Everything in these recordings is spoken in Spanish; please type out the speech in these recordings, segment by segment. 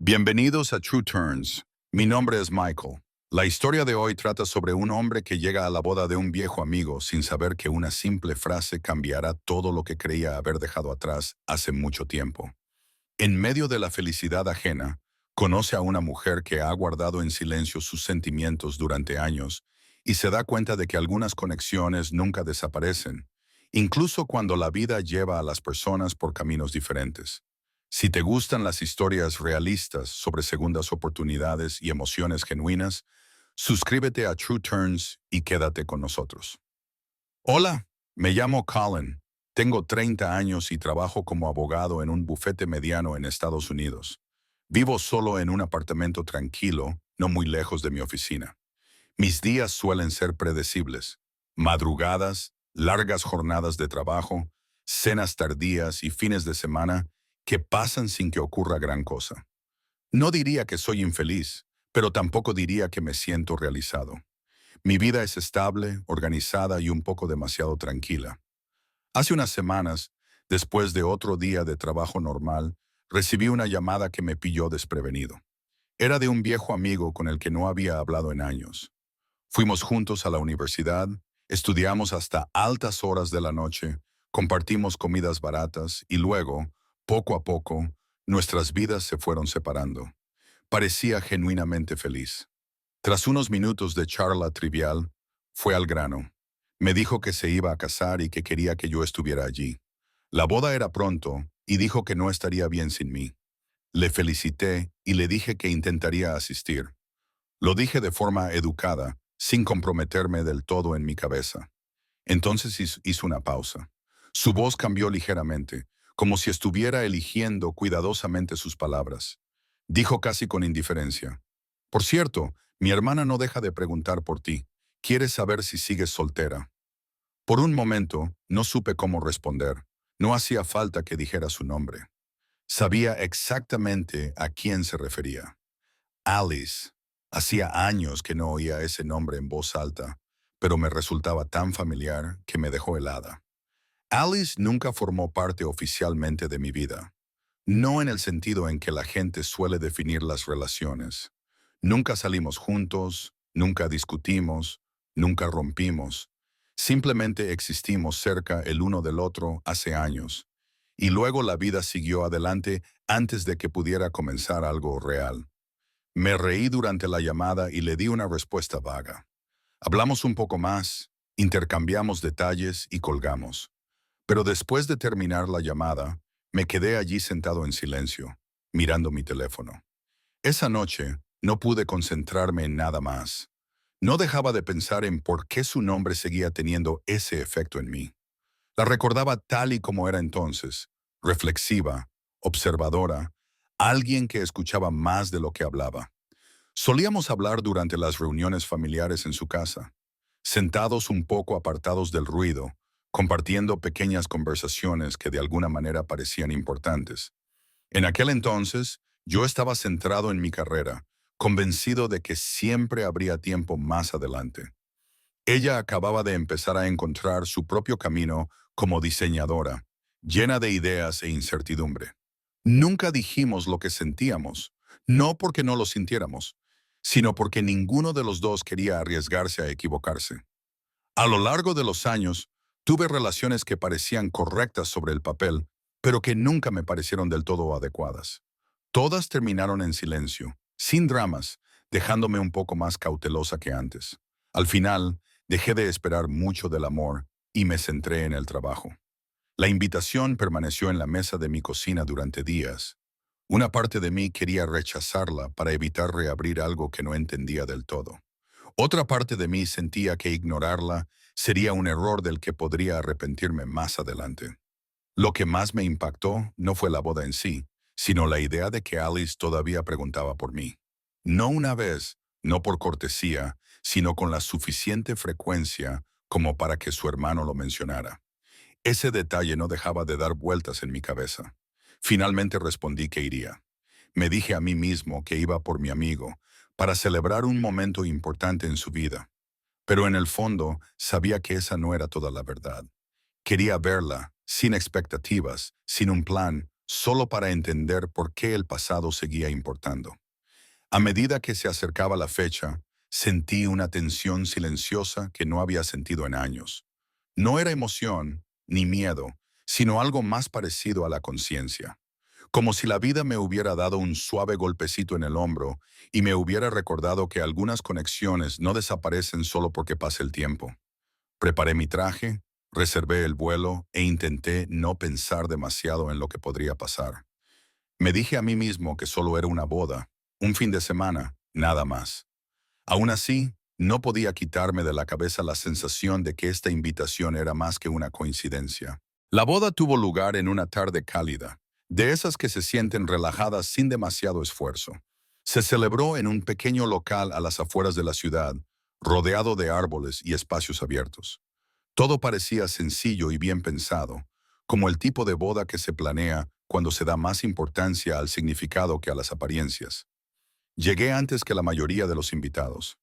Bienvenidos a True Turns. Mi nombre es Michael. La historia de hoy trata sobre un hombre que llega a la boda de un viejo amigo sin saber que una simple frase cambiará todo lo que creía haber dejado atrás hace mucho tiempo. En medio de la felicidad ajena, conoce a una mujer que ha guardado en silencio sus sentimientos durante años y se da cuenta de que algunas conexiones nunca desaparecen, incluso cuando la vida lleva a las personas por caminos diferentes. Si te gustan las historias realistas sobre segundas oportunidades y emociones genuinas, suscríbete a True Turns y quédate con nosotros. Hola, me llamo Colin. Tengo 30 años y trabajo como abogado en un bufete mediano en Estados Unidos. Vivo solo en un apartamento tranquilo, no muy lejos de mi oficina. Mis días suelen ser predecibles. Madrugadas, largas jornadas de trabajo, cenas tardías y fines de semana que pasan sin que ocurra gran cosa. No diría que soy infeliz, pero tampoco diría que me siento realizado. Mi vida es estable, organizada y un poco demasiado tranquila. Hace unas semanas, después de otro día de trabajo normal, recibí una llamada que me pilló desprevenido. Era de un viejo amigo con el que no había hablado en años. Fuimos juntos a la universidad, estudiamos hasta altas horas de la noche, compartimos comidas baratas y luego, poco a poco, nuestras vidas se fueron separando. Parecía genuinamente feliz. Tras unos minutos de charla trivial, fue al grano. Me dijo que se iba a casar y que quería que yo estuviera allí. La boda era pronto y dijo que no estaría bien sin mí. Le felicité y le dije que intentaría asistir. Lo dije de forma educada, sin comprometerme del todo en mi cabeza. Entonces hizo una pausa. Su voz cambió ligeramente, como si estuviera eligiendo cuidadosamente sus palabras. Dijo casi con indiferencia: Por cierto, mi hermana no deja de preguntar por ti. Quiere saber si sigues soltera. Por un momento, no supe cómo responder. No hacía falta que dijera su nombre. Sabía exactamente a quién se refería. Alice. Hacía años que no oía ese nombre en voz alta, pero me resultaba tan familiar que me dejó helada. Alice nunca formó parte oficialmente de mi vida. No en el sentido en que la gente suele definir las relaciones. Nunca salimos juntos, nunca discutimos, nunca rompimos. Simplemente existimos cerca el uno del otro hace años. Y luego la vida siguió adelante antes de que pudiera comenzar algo real. Me reí durante la llamada y le di una respuesta vaga. Hablamos un poco más, intercambiamos detalles y colgamos. Pero después de terminar la llamada, me quedé allí sentado en silencio, mirando mi teléfono. Esa noche no pude concentrarme en nada más. No dejaba de pensar en por qué su nombre seguía teniendo ese efecto en mí. La recordaba tal y como era entonces, reflexiva, observadora, alguien que escuchaba más de lo que hablaba. Solíamos hablar durante las reuniones familiares en su casa, sentados un poco apartados del ruido, compartiendo pequeñas conversaciones que de alguna manera parecían importantes. En aquel entonces, yo estaba centrado en mi carrera, convencido de que siempre habría tiempo más adelante. Ella acababa de empezar a encontrar su propio camino como diseñadora, llena de ideas e incertidumbre. Nunca dijimos lo que sentíamos, no porque no lo sintiéramos, sino porque ninguno de los dos quería arriesgarse a equivocarse. A lo largo de los años, tuve relaciones que parecían correctas sobre el papel, pero que nunca me parecieron del todo adecuadas. Todas terminaron en silencio, sin dramas, dejándome un poco más cautelosa que antes. Al final, dejé de esperar mucho del amor y me centré en el trabajo. La invitación permaneció en la mesa de mi cocina durante días. Una parte de mí quería rechazarla para evitar reabrir algo que no entendía del todo. Otra parte de mí sentía que ignorarla sería un error del que podría arrepentirme más adelante. Lo que más me impactó no fue la boda en sí, sino la idea de que Alice todavía preguntaba por mí. No una vez, no por cortesía, sino con la suficiente frecuencia como para que su hermano lo mencionara. Ese detalle no dejaba de dar vueltas en mi cabeza. Finalmente respondí que iría. Me dije a mí mismo que iba por mi amigo, para celebrar un momento importante en su vida. Pero en el fondo sabía que esa no era toda la verdad. Quería verla, sin expectativas, sin un plan, solo para entender por qué el pasado seguía importando. A medida que se acercaba la fecha, sentí una tensión silenciosa que no había sentido en años. No era emoción ni miedo, sino algo más parecido a la conciencia. Como si la vida me hubiera dado un suave golpecito en el hombro y me hubiera recordado que algunas conexiones no desaparecen solo porque pase el tiempo. Preparé mi traje, reservé el vuelo e intenté no pensar demasiado en lo que podría pasar. Me dije a mí mismo que solo era una boda, un fin de semana, nada más. Aún así, no podía quitarme de la cabeza la sensación de que esta invitación era más que una coincidencia. La boda tuvo lugar en una tarde cálida, de esas que se sienten relajadas sin demasiado esfuerzo. Se celebró en un pequeño local a las afueras de la ciudad, rodeado de árboles y espacios abiertos. Todo parecía sencillo y bien pensado, como el tipo de boda que se planea cuando se da más importancia al significado que a las apariencias. Llegué antes que la mayoría de los invitados.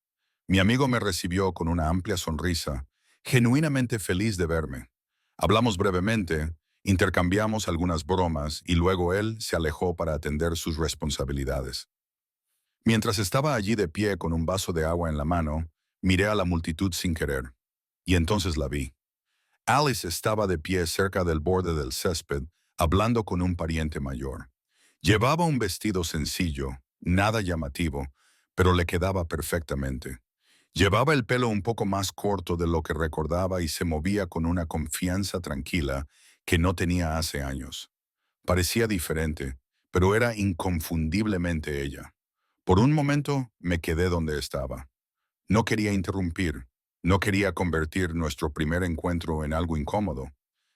Mi amigo me recibió con una amplia sonrisa, genuinamente feliz de verme. Hablamos brevemente, intercambiamos algunas bromas y luego él se alejó para atender sus responsabilidades. Mientras estaba allí de pie con un vaso de agua en la mano, miré a la multitud sin querer. Y entonces la vi. Alice estaba de pie cerca del borde del césped, hablando con un pariente mayor. Llevaba un vestido sencillo, nada llamativo, pero le quedaba perfectamente. Llevaba el pelo un poco más corto de lo que recordaba y se movía con una confianza tranquila que no tenía hace años. Parecía diferente, pero era inconfundiblemente ella. Por un momento me quedé donde estaba. No quería interrumpir, no quería convertir nuestro primer encuentro en algo incómodo,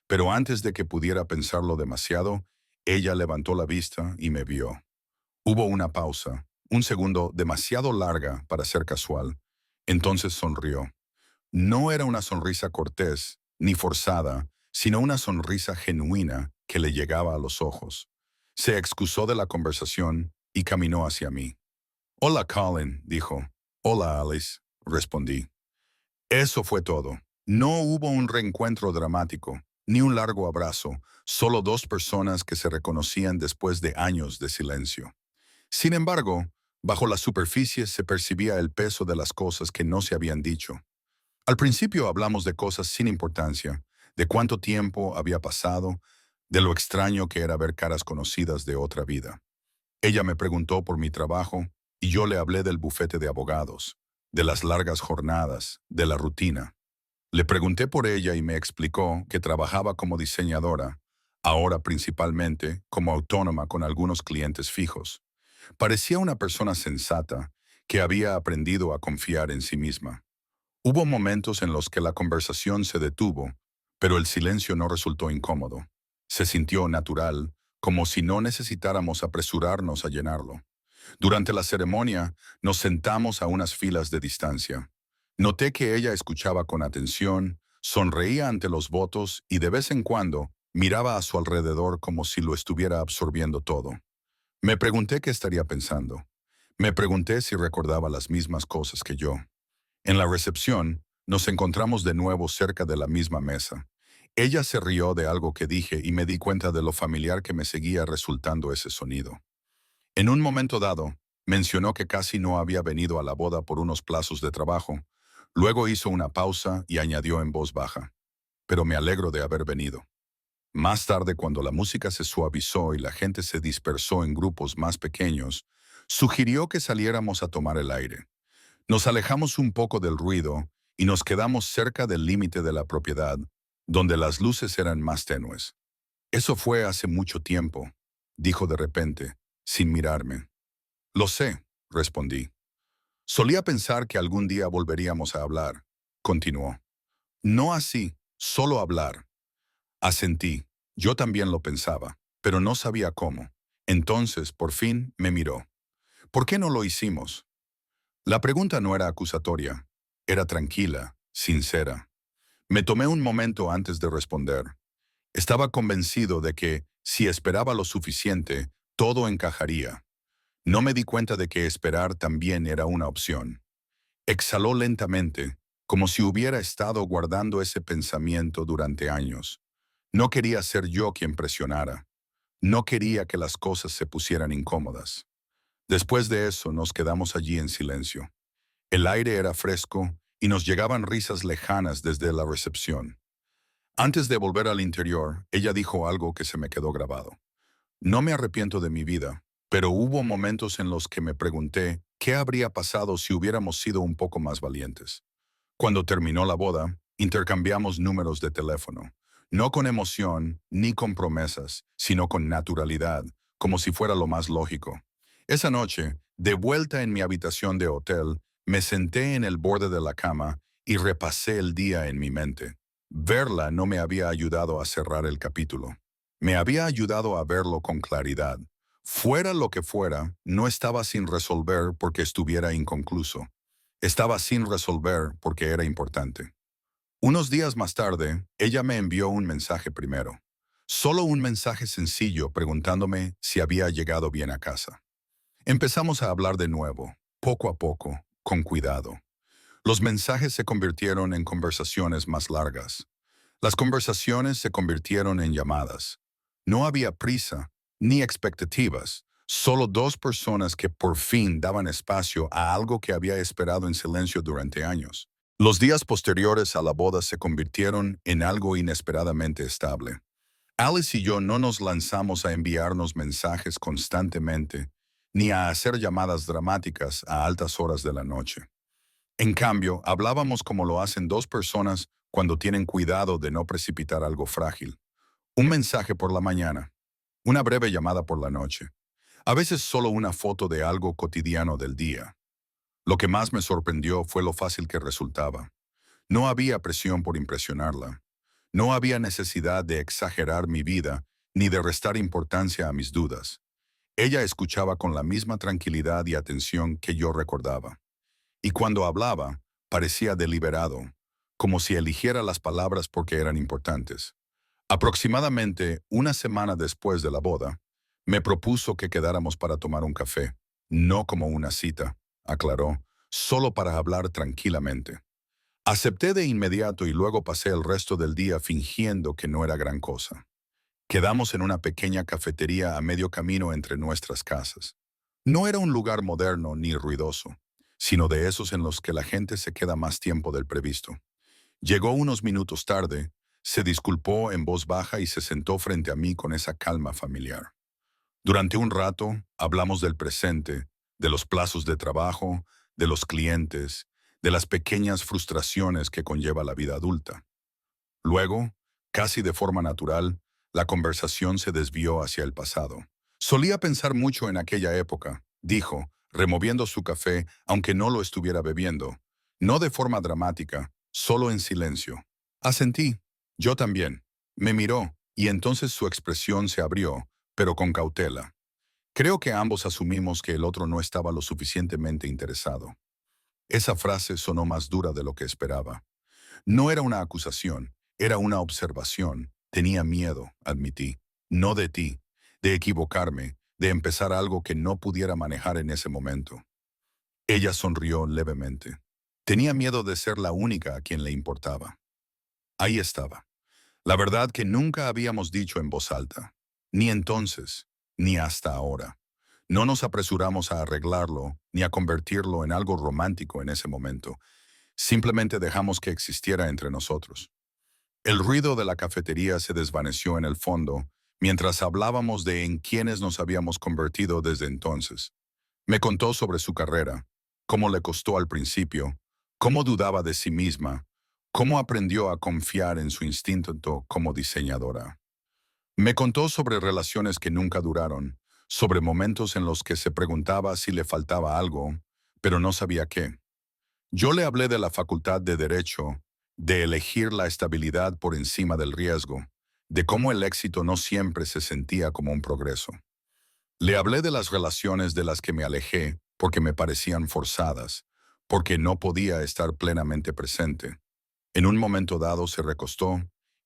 pero antes de que pudiera pensarlo demasiado, ella levantó la vista y me vio. Hubo una pausa, un segundo demasiado larga para ser casual. Entonces sonrió. No era una sonrisa cortés, ni forzada, sino una sonrisa genuina que le llegaba a los ojos. Se excusó de la conversación y caminó hacia mí. Hola, Colin, dijo. Hola, Alice, respondí. Eso fue todo. No hubo un reencuentro dramático, ni un largo abrazo, solo dos personas que se reconocían después de años de silencio. Sin embargo, bajo la superficie se percibía el peso de las cosas que no se habían dicho. Al principio hablamos de cosas sin importancia, de cuánto tiempo había pasado, de lo extraño que era ver caras conocidas de otra vida. Ella me preguntó por mi trabajo y yo le hablé del bufete de abogados, de las largas jornadas, de la rutina. Le pregunté por ella y me explicó que trabajaba como diseñadora, ahora principalmente como autónoma con algunos clientes fijos. Parecía una persona sensata que había aprendido a confiar en sí misma. Hubo momentos en los que la conversación se detuvo, pero el silencio no resultó incómodo. Se sintió natural, como si no necesitáramos apresurarnos a llenarlo. Durante la ceremonia, nos sentamos a unas filas de distancia. Noté que ella escuchaba con atención, sonreía ante los votos y de vez en cuando miraba a su alrededor como si lo estuviera absorbiendo todo. Me pregunté qué estaría pensando. Me pregunté si recordaba las mismas cosas que yo. En la recepción, nos encontramos de nuevo cerca de la misma mesa. Ella se rió de algo que dije y me di cuenta de lo familiar que me seguía resultando ese sonido. En un momento dado, mencionó que casi no había venido a la boda por unos plazos de trabajo. Luego hizo una pausa y añadió en voz baja, pero me alegro de haber venido. Más tarde, cuando la música se suavizó y la gente se dispersó en grupos más pequeños, sugirió que saliéramos a tomar el aire. Nos alejamos un poco del ruido y nos quedamos cerca del límite de la propiedad, donde las luces eran más tenues. Eso fue hace mucho tiempo, dijo de repente, sin mirarme. Lo sé, respondí. Solía pensar que algún día volveríamos a hablar, continuó. No así, solo hablar. Asentí. Yo también lo pensaba, pero no sabía cómo. Entonces, por fin, me miró. ¿Por qué no lo hicimos? La pregunta no era acusatoria, era tranquila, sincera. Me tomé un momento antes de responder. Estaba convencido de que, si esperaba lo suficiente, todo encajaría. No me di cuenta de que esperar también era una opción. Exhaló lentamente, como si hubiera estado guardando ese pensamiento durante años. No quería ser yo quien presionara. No quería que las cosas se pusieran incómodas. Después de eso nos quedamos allí en silencio. El aire era fresco y nos llegaban risas lejanas desde la recepción. Antes de volver al interior, ella dijo algo que se me quedó grabado. No me arrepiento de mi vida, pero hubo momentos en los que me pregunté qué habría pasado si hubiéramos sido un poco más valientes. Cuando terminó la boda, intercambiamos números de teléfono, no con emoción ni con promesas, sino con naturalidad, como si fuera lo más lógico. Esa noche, de vuelta en mi habitación de hotel, me senté en el borde de la cama y repasé el día en mi mente. Verla no me había ayudado a cerrar el capítulo. Me había ayudado a verlo con claridad. Fuera lo que fuera, no estaba sin resolver porque estuviera inconcluso. Estaba sin resolver porque era importante. Unos días más tarde, ella me envió un mensaje primero. Solo un mensaje sencillo preguntándome si había llegado bien a casa. Empezamos a hablar de nuevo, poco a poco, con cuidado. Los mensajes se convirtieron en conversaciones más largas. Las conversaciones se convirtieron en llamadas. No había prisa, ni expectativas, solo dos personas que por fin daban espacio a algo que había esperado en silencio durante años. Los días posteriores a la boda se convirtieron en algo inesperadamente estable. Alice y yo no nos lanzamos a enviarnos mensajes constantemente, ni a hacer llamadas dramáticas a altas horas de la noche. En cambio, hablábamos como lo hacen dos personas cuando tienen cuidado de no precipitar algo frágil. Un mensaje por la mañana, una breve llamada por la noche, a veces solo una foto de algo cotidiano del día. Lo que más me sorprendió fue lo fácil que resultaba. No había presión por impresionarla. No había necesidad de exagerar mi vida ni de restar importancia a mis dudas. Ella escuchaba con la misma tranquilidad y atención que yo recordaba. Y cuando hablaba, parecía deliberado, como si eligiera las palabras porque eran importantes. Aproximadamente una semana después de la boda, me propuso que quedáramos para tomar un café, no como una cita, aclaró, solo para hablar tranquilamente. Acepté de inmediato y luego pasé el resto del día fingiendo que no era gran cosa. Quedamos en una pequeña cafetería a medio camino entre nuestras casas. No era un lugar moderno ni ruidoso, sino de esos en los que la gente se queda más tiempo del previsto. Llegó unos minutos tarde, se disculpó en voz baja y se sentó frente a mí con esa calma familiar. Durante un rato hablamos del presente, de los plazos de trabajo, de los clientes, de las pequeñas frustraciones que conlleva la vida adulta. Luego, casi de forma natural, la conversación se desvió hacia el pasado. Solía pensar mucho en aquella época, dijo, removiendo su café aunque no lo estuviera bebiendo. No de forma dramática, solo en silencio. Asentí. Yo también. Me miró, y entonces su expresión se abrió, pero con cautela. Creo que ambos asumimos que el otro no estaba lo suficientemente interesado. Esa frase sonó más dura de lo que esperaba. No era una acusación, era una observación. Tenía miedo, admití. No de ti, de equivocarme, de empezar algo que no pudiera manejar en ese momento. Ella sonrió levemente. Tenía miedo de ser la única a quien le importaba. Ahí estaba. La verdad que nunca habíamos dicho en voz alta. Ni entonces, ni hasta ahora. No nos apresuramos a arreglarlo, ni a convertirlo en algo romántico en ese momento. Simplemente dejamos que existiera entre nosotros. El ruido de la cafetería se desvaneció en el fondo, mientras hablábamos de en quiénes nos habíamos convertido desde entonces. Me contó sobre su carrera, cómo le costó al principio, cómo dudaba de sí misma, cómo aprendió a confiar en su instinto como diseñadora. Me contó sobre relaciones que nunca duraron, sobre momentos en los que se preguntaba si le faltaba algo, pero no sabía qué. Yo le hablé de la facultad de Derecho, de elegir la estabilidad por encima del riesgo, de cómo el éxito no siempre se sentía como un progreso. Le hablé de las relaciones de las que me alejé porque me parecían forzadas, porque no podía estar plenamente presente. En un momento dado se recostó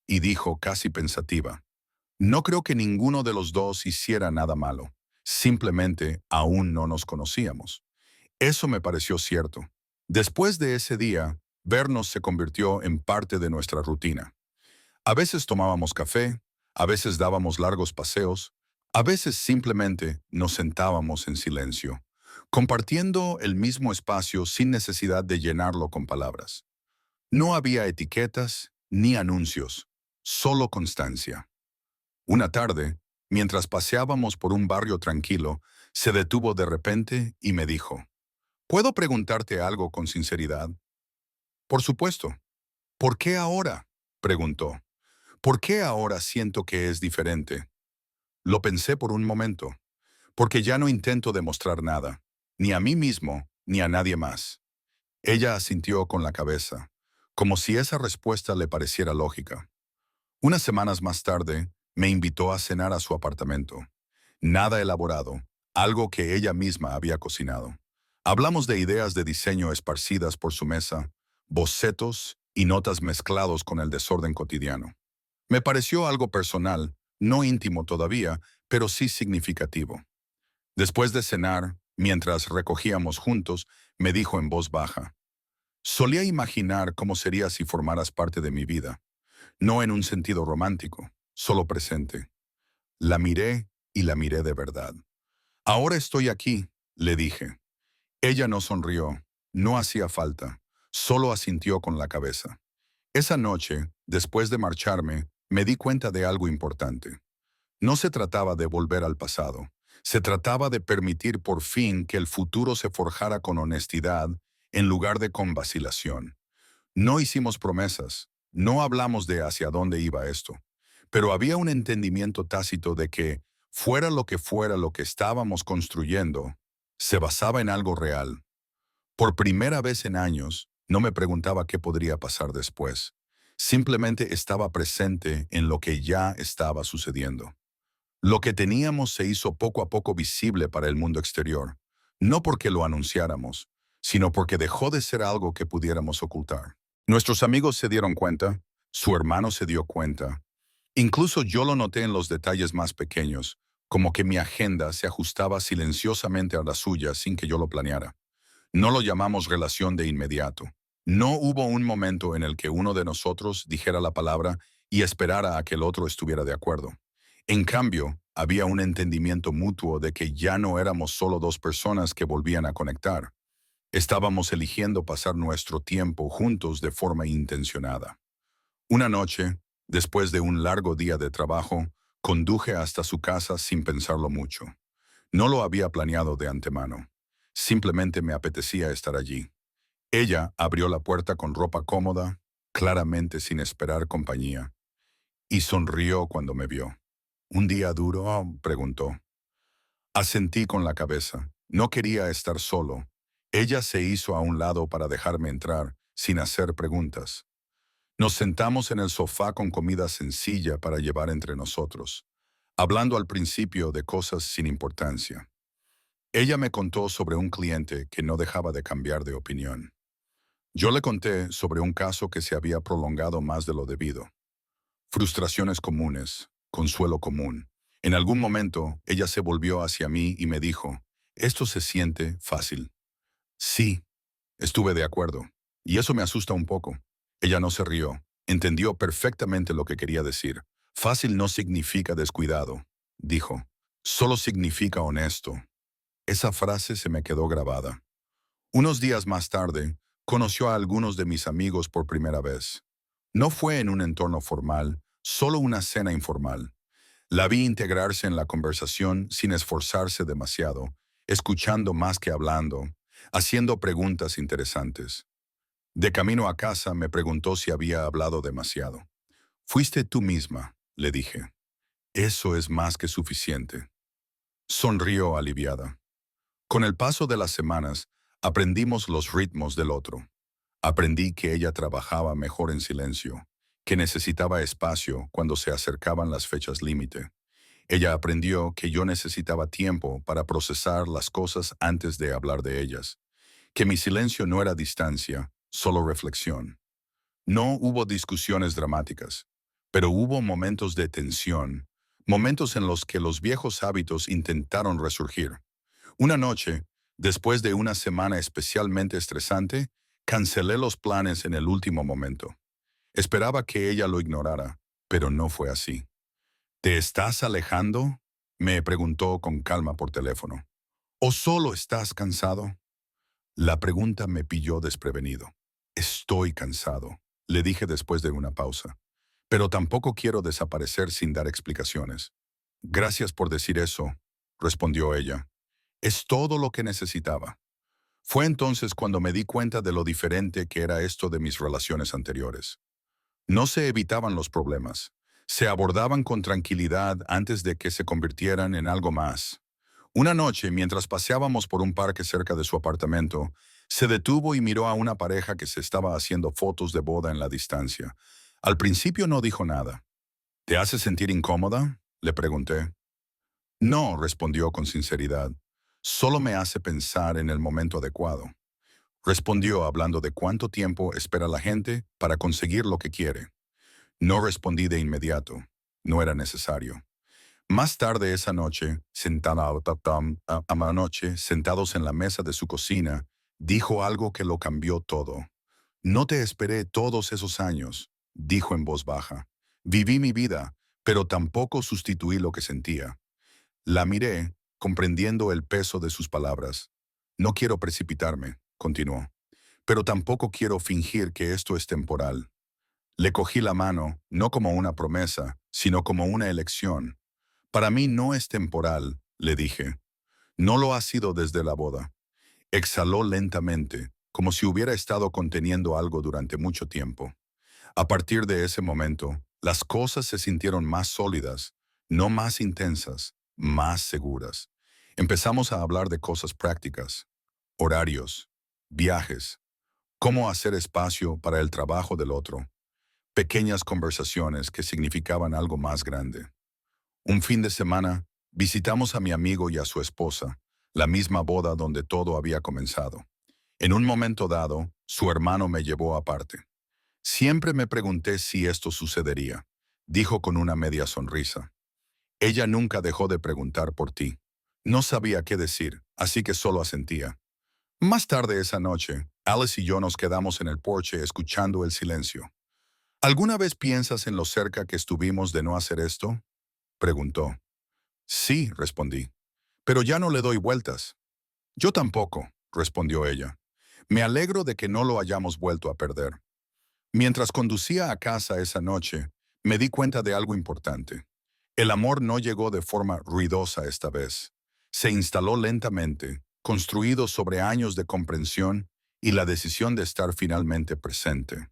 y dijo casi pensativa, no creo que ninguno de los dos hiciera nada malo, simplemente aún no nos conocíamos. Eso me pareció cierto. Después de ese día, vernos se convirtió en parte de nuestra rutina. A veces tomábamos café, a veces dábamos largos paseos, A veces simplemente nos sentábamos en silencio, compartiendo el mismo espacio sin necesidad de llenarlo con palabras. No había etiquetas ni anuncios, solo constancia. Una tarde, mientras paseábamos por un barrio tranquilo, se detuvo de repente y me dijo, ¿puedo preguntarte algo con sinceridad? Por supuesto. ¿Por qué ahora? Preguntó. ¿Por qué ahora siento que es diferente? Lo pensé por un momento, porque ya no intento demostrar nada, ni a mí mismo, ni a nadie más. Ella asintió con la cabeza, como si esa respuesta le pareciera lógica. Unas semanas más tarde, me invitó a cenar a su apartamento. Nada elaborado, algo que ella misma había cocinado. Hablamos de ideas de diseño esparcidas por su mesa, bocetos y notas mezclados con el desorden cotidiano. Me pareció algo personal, no íntimo todavía, pero sí significativo. Después de cenar, mientras recogíamos juntos, me dijo en voz baja, solía imaginar cómo sería si formaras parte de mi vida, no en un sentido romántico, solo presente. La miré y la miré de verdad. Ahora estoy aquí, le dije. Ella no sonrió, no hacía falta, solo asintió con la cabeza. Esa noche, después de marcharme, me di cuenta de algo importante. No se trataba de volver al pasado, se trataba de permitir por fin que el futuro se forjara con honestidad en lugar de con vacilación. No hicimos promesas, no hablamos de hacia dónde iba esto, pero había un entendimiento tácito de que, fuera lo que estábamos construyendo, se basaba en algo real. Por primera vez en años, no me preguntaba qué podría pasar después. Simplemente estaba presente en lo que ya estaba sucediendo. Lo que teníamos se hizo poco a poco visible para el mundo exterior, no porque lo anunciáramos, sino porque dejó de ser algo que pudiéramos ocultar. Nuestros amigos se dieron cuenta, su hermano se dio cuenta, incluso yo lo noté en los detalles más pequeños, como que mi agenda se ajustaba silenciosamente a la suya sin que yo lo planeara. No lo llamamos relación de inmediato. No hubo un momento en el que uno de nosotros dijera la palabra y esperara a que el otro estuviera de acuerdo. En cambio, había un entendimiento mutuo de que ya no éramos solo dos personas que volvían a conectar. Estábamos eligiendo pasar nuestro tiempo juntos de forma intencionada. Una noche, después de un largo día de trabajo, conduje hasta su casa sin pensarlo mucho. No lo había planeado de antemano. Simplemente me apetecía estar allí. Ella abrió la puerta con ropa cómoda, claramente sin esperar compañía, y sonrió cuando me vio. ¿Un día duro? Preguntó. Asentí con la cabeza. No quería estar solo. Ella se hizo a un lado para dejarme entrar, sin hacer preguntas. Nos sentamos en el sofá con comida sencilla para llevar entre nosotros, hablando al principio de cosas sin importancia. Ella me contó sobre un cliente que no dejaba de cambiar de opinión. Yo le conté sobre un caso que se había prolongado más de lo debido. Frustraciones comunes, consuelo común. En algún momento, ella se volvió hacia mí y me dijo, «Esto se siente fácil». Sí, estuve de acuerdo. Y eso me asusta un poco. Ella no se rió. Entendió perfectamente lo que quería decir. Fácil no significa descuidado, dijo. Solo significa honesto. Esa frase se me quedó grabada. Unos días más tarde, conoció a algunos de mis amigos por primera vez. No fue en un entorno formal, solo una cena informal. La vi integrarse en la conversación sin esforzarse demasiado, escuchando más que hablando, haciendo preguntas interesantes. De camino a casa me preguntó si había hablado demasiado. «Fuiste tú misma», le dije. «Eso es más que suficiente». Sonrió aliviada. Con el paso de las semanas, aprendimos los ritmos del otro. Aprendí que ella trabajaba mejor en silencio, que necesitaba espacio cuando se acercaban las fechas límite. Ella aprendió que yo necesitaba tiempo para procesar las cosas antes de hablar de ellas, que mi silencio no era distancia, solo reflexión. No hubo discusiones dramáticas, pero hubo momentos de tensión, momentos en los que los viejos hábitos intentaron resurgir. Una noche, después de una semana especialmente estresante, cancelé los planes en el último momento. Esperaba que ella lo ignorara, pero no fue así. «¿Te estás alejando?», Me preguntó con calma por teléfono. ¿O solo estás cansado? La pregunta me pilló desprevenido. Estoy cansado, le dije después de una pausa. Pero tampoco quiero desaparecer sin dar explicaciones. Gracias por decir eso, respondió ella. Es todo lo que necesitaba. Fue entonces cuando me di cuenta de lo diferente que era esto de mis relaciones anteriores. No se evitaban los problemas. Se abordaban con tranquilidad antes de que se convirtieran en algo más. Una noche, mientras paseábamos por un parque cerca de su apartamento, se detuvo y miró a una pareja que se estaba haciendo fotos de boda en la distancia. Al principio no dijo nada. ¿Te hace sentir incómoda?, le pregunté. No, respondió con sinceridad. Solo me hace pensar en el momento adecuado. Respondió hablando de cuánto tiempo espera la gente para conseguir lo que quiere. No respondí de inmediato. No era necesario. Más tarde esa noche, sentados en la mesa de su cocina, dijo algo que lo cambió todo. No te esperé todos esos años, dijo en voz baja. Viví mi vida, pero tampoco sustituí lo que sentía. La miré, comprendiendo el peso de sus palabras. No quiero precipitarme, continuó, pero tampoco quiero fingir que esto es temporal. Le cogí la mano, no como una promesa, sino como una elección. Para mí no es temporal, le dije. No lo ha sido desde la boda. Exhaló lentamente, como si hubiera estado conteniendo algo durante mucho tiempo. A partir de ese momento, las cosas se sintieron más sólidas, no más intensas, más seguras. Empezamos a hablar de cosas prácticas, horarios, viajes, cómo hacer espacio para el trabajo del otro, pequeñas conversaciones que significaban algo más grande. Un fin de semana, visitamos a mi amigo y a su esposa, la misma boda donde todo había comenzado. En un momento dado, su hermano me llevó aparte. Siempre me pregunté si esto sucedería, dijo con una media sonrisa. Ella nunca dejó de preguntar por ti. No sabía qué decir, así que solo asentía. Más tarde esa noche, Alice y yo nos quedamos en el porche escuchando el silencio. ¿Alguna vez piensas en lo cerca que estuvimos de no hacer esto?, preguntó. Sí, respondí, pero ya no le doy vueltas. Yo tampoco, respondió ella. Me alegro de que no lo hayamos vuelto a perder. Mientras conducía a casa esa noche, me di cuenta de algo importante. El amor no llegó de forma ruidosa esta vez. Se instaló lentamente, construido sobre años de comprensión y la decisión de estar finalmente presente.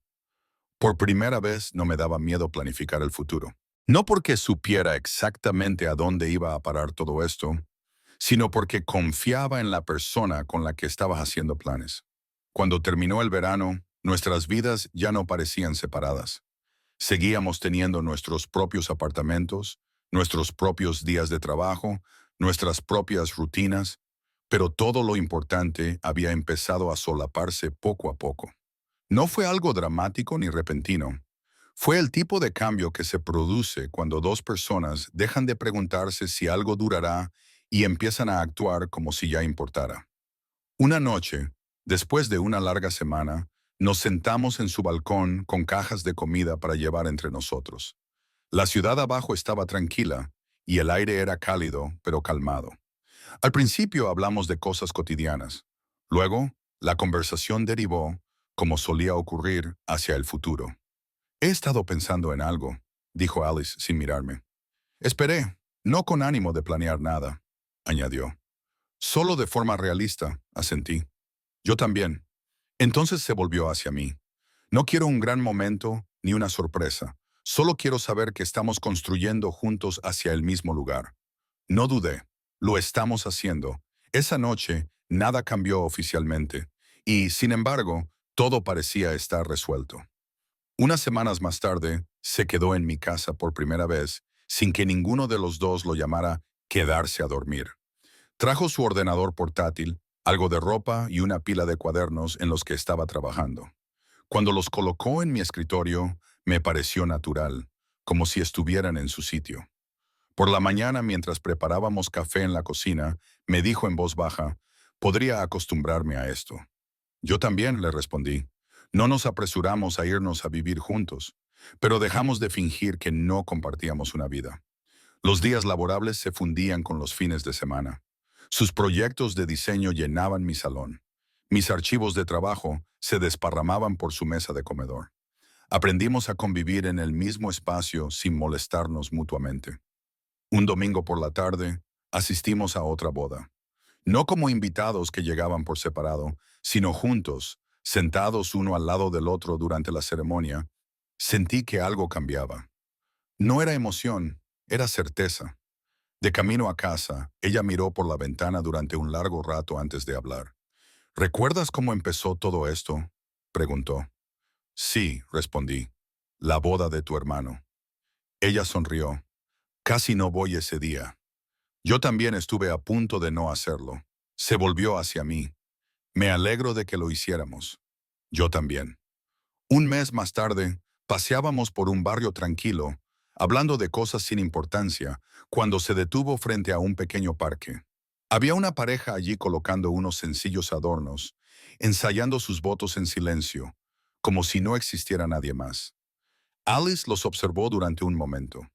Por primera vez no me daba miedo planificar el futuro. No porque supiera exactamente a dónde iba a parar todo esto, sino porque confiaba en la persona con la que estaba haciendo planes. Cuando terminó el verano, nuestras vidas ya no parecían separadas. Seguíamos teniendo nuestros propios apartamentos, nuestros propios días de trabajo, nuestras propias rutinas, pero todo lo importante había empezado a solaparse poco a poco. No fue algo dramático ni repentino. Fue el tipo de cambio que se produce cuando dos personas dejan de preguntarse si algo durará y empiezan a actuar como si ya importara. Una noche, después de una larga semana, nos sentamos en su balcón con cajas de comida para llevar entre nosotros. La ciudad abajo estaba tranquila y el aire era cálido, pero calmado. Al principio hablamos de cosas cotidianas. Luego, la conversación derivó, como solía ocurrir, hacia el futuro. He estado pensando en algo, dijo Alice sin mirarme. Esperé, no con ánimo de planear nada, añadió. Solo de forma realista, asentí. Yo también. Entonces se volvió hacia mí. No quiero un gran momento ni una sorpresa. Solo quiero saber que estamos construyendo juntos hacia el mismo lugar. No dudé. Lo estamos haciendo. Esa noche, nada cambió oficialmente. Y, sin embargo, todo parecía estar resuelto. Unas semanas más tarde, se quedó en mi casa por primera vez, sin que ninguno de los dos lo llamara quedarse a dormir. Trajo su ordenador portátil, algo de ropa y una pila de cuadernos en los que estaba trabajando. Cuando los colocó en mi escritorio, me pareció natural, como si estuvieran en su sitio. Por la mañana, mientras preparábamos café en la cocina, me dijo en voz baja, «Podría acostumbrarme a esto». Yo también, le respondí. No nos apresuramos a irnos a vivir juntos, pero dejamos de fingir que no compartíamos una vida. Los días laborables se fundían con los fines de semana. Sus proyectos de diseño llenaban mi salón. Mis archivos de trabajo se desparramaban por su mesa de comedor. Aprendimos a convivir en el mismo espacio sin molestarnos mutuamente. Un domingo por la tarde, asistimos a otra boda. No como invitados que llegaban por separado, sino juntos, sentados uno al lado del otro durante la ceremonia, sentí que algo cambiaba. No era emoción, era certeza. De camino a casa, ella miró por la ventana durante un largo rato antes de hablar. ¿Recuerdas cómo empezó todo esto?, preguntó. Sí, respondí. La boda de tu hermano. Ella sonrió. Casi no voy ese día. Yo también estuve a punto de no hacerlo. Se volvió hacia mí. Me alegro de que lo hiciéramos. Yo también. Un mes más tarde, paseábamos por un barrio tranquilo, hablando de cosas sin importancia, cuando se detuvo frente a un pequeño parque. Había una pareja allí colocando unos sencillos adornos, ensayando sus votos en silencio, como si no existiera nadie más. Alice los observó durante un momento.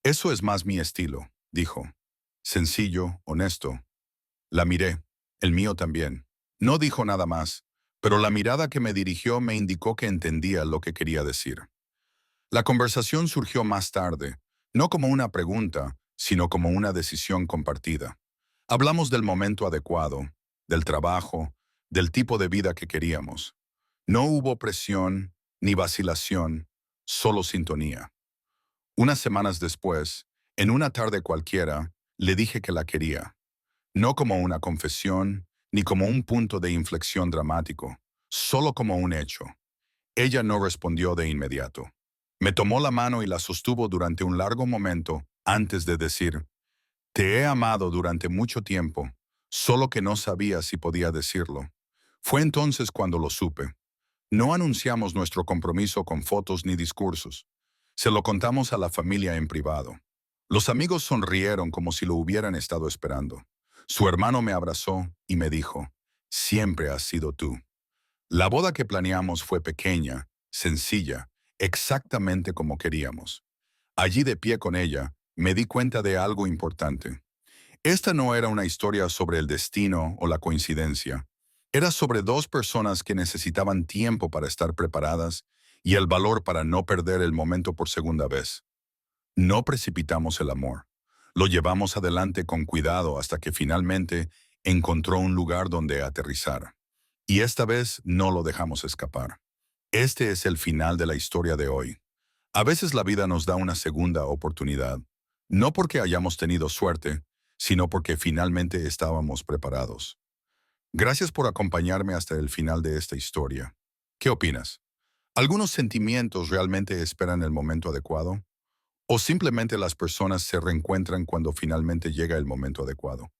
Eso es más mi estilo, dijo. Sencillo, honesto. La miré. El mío también. No dijo nada más, pero la mirada que me dirigió me indicó que entendía lo que quería decir. La conversación surgió más tarde, no como una pregunta, sino como una decisión compartida. Hablamos del momento adecuado, del trabajo, del tipo de vida que queríamos. No hubo presión ni vacilación, solo sintonía. Unas semanas después, en una tarde cualquiera, le dije que la quería. No como una confesión, ni como un punto de inflexión dramático, solo como un hecho. Ella no respondió de inmediato. Me tomó la mano y la sostuvo durante un largo momento antes de decir, te he amado durante mucho tiempo, solo que no sabía si podía decirlo. Fue entonces cuando lo supe. No anunciamos nuestro compromiso con fotos ni discursos. Se lo contamos a la familia en privado. Los amigos sonrieron como si lo hubieran estado esperando. Su hermano me abrazó y me dijo, siempre has sido tú. La boda que planeamos fue pequeña, sencilla, exactamente como queríamos. Allí de pie con ella, me di cuenta de algo importante. Esta no era una historia sobre el destino o la coincidencia. Era sobre dos personas que necesitaban tiempo para estar preparadas y el valor para no perder el momento por segunda vez. No precipitamos el amor. Lo llevamos adelante con cuidado hasta que finalmente encontró un lugar donde aterrizar. Y esta vez no lo dejamos escapar. Este es el final de la historia de hoy. A veces la vida nos da una segunda oportunidad, no porque hayamos tenido suerte, sino porque finalmente estábamos preparados. Gracias por acompañarme hasta el final de esta historia. ¿Qué opinas? ¿Algunos sentimientos realmente esperan el momento adecuado? ¿O simplemente las personas se reencuentran cuando finalmente llega el momento adecuado?